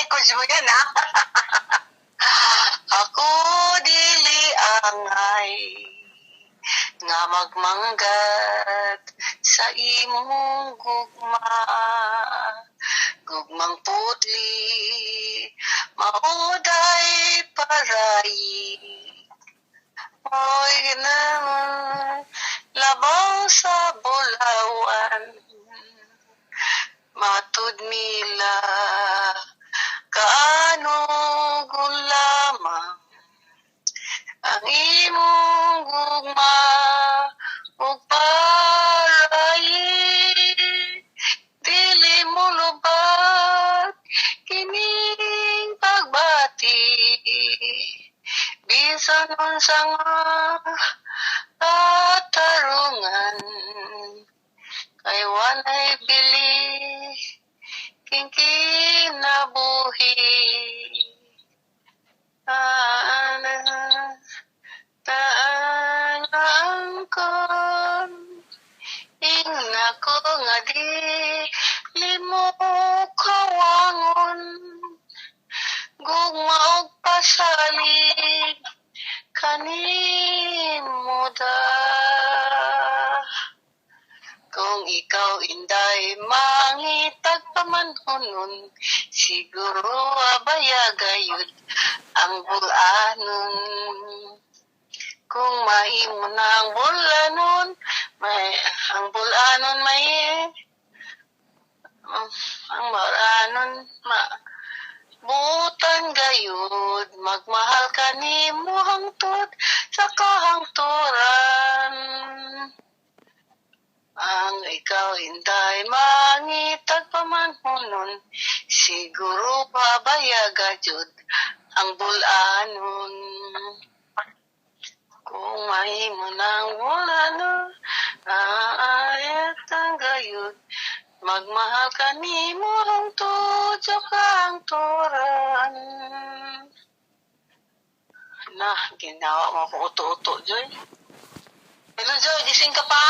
Coach mo yan, ha? Ako dili angay nga magmanggat sa imong gugmang putli mauday paray mo'y ginamon labaw sa bulawan matud nila kaano lamang ang imong gugma ug paray dili mo lubat kining pagbati bisan unsa nga katarungan kay walay bili king kinabuhi taangkon ingna ko nga di limo kawangon gugma og pasalig kanimo da kung ikaw inday mangitag pamanhonon siguro abaya gayud ang bulanon kung mahimo na ang bulanon ang bulanon ang bulanon butan gayud magmahal ka nimo hangtod sa kahangturan ang ikaw inday mangitag pamanhonon siguro babayaga jud ang bulanon kung mahimo nang bulanon aayat ang gayud magmahal ka nimo hangtod sa kahangturan na ginawa mo ko uto-uto Joy. Hello Joy, gising ka pa?